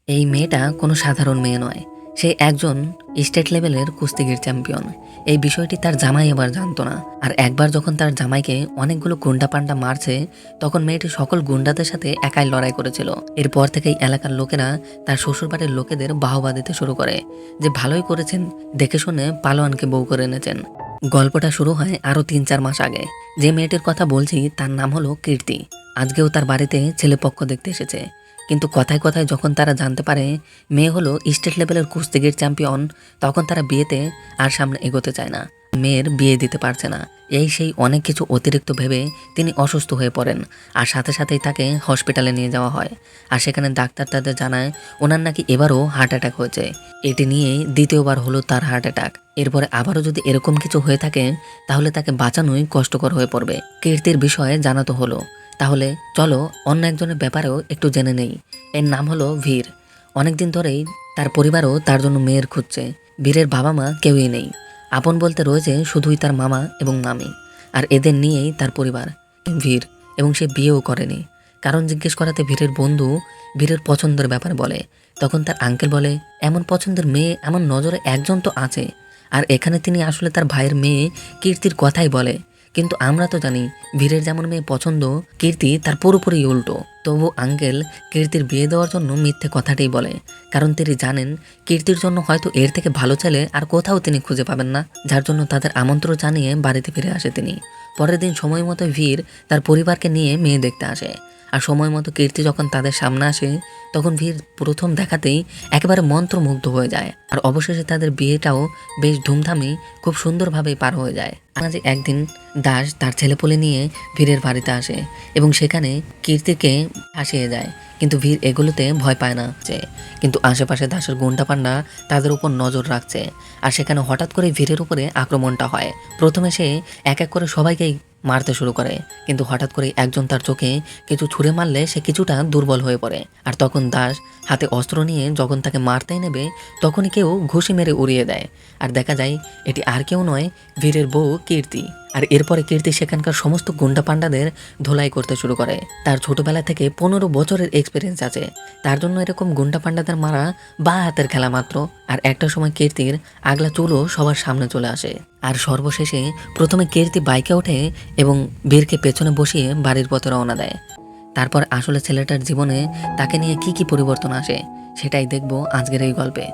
এই মেয়েটা কোনো সাধারণ মেয়ে নয়, সে একজন স্টেট লেভেলের কুস্তিগির চ্যাম্পিয়ন। এই বিষয়টি তার জামাই আবার জানতো না। আর একবার যখন তার জামাইকে অনেকগুলো গুন্ডা পান্ডা মারছে, তখন মেয়েটি সকল গুন্ডাদের সাথে একাই লড়াই করেছিল। এরপর থেকেই এলাকার লোকেরা তার শ্বশুরবাড়ির লোকেদের বাহবা দিতে শুরু করে যে ভালোই করেছেন, দেখে শুনে পালোয়ানকে বউ করে এনেছেন। গল্পটা শুরু হয় আরও ৩-৪ মাস আগে। যে মেয়েটির কথা বলছি তার নাম হলো কীর্তি। আজকেও তার বাড়িতে ছেলেপক্ষ দেখতে এসেছে। কিন্তু কথায় কথায় যখন তারা জানতে পারে মেয়ে হলো স্টেট লেভেলের কুস্তিগির চ্যাম্পিয়ন, তখন তারা বিয়েতে আর সামনে এগোতে চায় না, মেয়ের বিয়ে দিতে পারছে না। এই সেই অনেক কিছু অতিরিক্ত ভেবে তিনি অসুস্থ হয়ে পড়েন। আর সাথে সাথেই তাকে হসপিটালে নিয়ে যাওয়া হয়। আর সেখানে ডাক্তার তাদের জানায় ওনার নাকি এবারও হার্ট অ্যাটাক হয়েছে। এটি নিয়েই দ্বিতীয়বার হলো তার হার্ট অ্যাটাক। এরপরে আবারও যদি এরকম কিছু হয়ে থাকে তাহলে তাকে বাঁচানোই কষ্টকর হয়ে পড়বে। কীর্তির বিষয়ে জানাতো হলো। তাহলে চলো অন্য একজনের ব্যাপারেও একটু জেনে নেই। এর নাম হলো ভীর। অনেকদিন ধরেই তার পরিবারও তার জন্য মেয়ের খুঁজছে। ভীরের বাবা মা কেউই নেই, আপন বলতে রয়েছে শুধুই তার মামা এবং মামি। আর এদের নিয়েই তার পরিবার ভীর, এবং সে বিয়েও করেনি। কারণ জিজ্ঞেস করাতে ভীরের বন্ধু ভীরের পছন্দের ব্যাপারে বলে। তখন তার আঙ্কেল বলে, এমন পছন্দের মেয়ে আমার নজরে একজন তো আছে। আর এখানে তিনি আসলে তার ভাইয়ের মেয়ে কীর্তির কথাই বলে। কিন্তু আমরা তো জানি ভীরের যেমন মেয়ে পছন্দ, কীর্তি তার পুরোপুরি উল্টো। তবু আঙ্কেল কীর্তির বিয়ে দেওয়ার জন্য মিথ্যে কথাটাই বলে। কারণ তিনি জানেন কীর্তির জন্য হয়তো এর থেকে ভালো ছেলে আর কোথাও তিনি খুঁজে পাবেন না। যার জন্য তাদের আমন্ত্রণ জানিয়ে বাড়িতে ফিরে আসে তিনি। পরের দিন সময় মতো ভীর তার পরিবারকে নিয়ে মেয়ে দেখতে আসে। আর সময় মতো কীর্তি যখন তাদের সামনে আসে, তখন ভীর প্রথম দেখাতেই একেবারে মন্ত্রমুগ্ধ হয়ে যায়। আর অবশেষে তাদের বিয়েটাও বেশ ধুমধামে খুব সুন্দরভাবেই পার হয়ে যায়। মাঝে একদিন দাস তার ছেলেপুলে নিয়ে ভীরের বাড়িতে আসে এবং সেখানে কীর্তিকে হাসিয়ে যায়। কিন্তু ভীর এগুলোতে ভয় পায় না। কিন্তু আশেপাশে দাসের গুন্ডা পান্ডা তাদের উপর নজর রাখছে। আর সেখানে হঠাৎ করে ভীরের উপরে আক্রমণটা হয়। প্রথমে সে এক এক করে সবাইকেই মারতে শুরু করে, কিন্তু হঠাৎ করে একজন তার চোখে কিছু ছুঁড়ে মারলে সে কিছুটা দুর্বল হয়ে পড়ে। আর তখন দাস হাতে অস্ত্র নিয়ে যখন তাকে মারতেই নেবে, তখনই কেউ ঘুষি মেরে উড়িয়ে দেয়। আর দেখা যায় এটি আর কেউ নয়, ভীরের বউ কীর্তি। আর এরপরে কীর্তি সেখানকার সমস্ত গুন্ডা পান্ডাদের ধোলাই করতে শুরু করে। তার ছোটবেলা থেকে 15 বছরের এক্সপিরিয়েন্স আছে। তার জন্য এরকম গুন্ডা পান্ডাদের মারা বা হাতের খেলা মাত্র। আর একটা সময় কীর্তির আগলা চুলও সবার সামনে চলে আসে। আর সর্বশেষে প্রথমে কীর্তি বাইকে ওঠে এবং বীরকে পেছনে বসিয়ে বাড়ির পথে রওনা দেয়। তারপর আসলে ছেলেটার জীবনে তাকে নিয়ে কি কি পরিবর্তন আসে সেটাই দেখব আজকের এই গল্পে।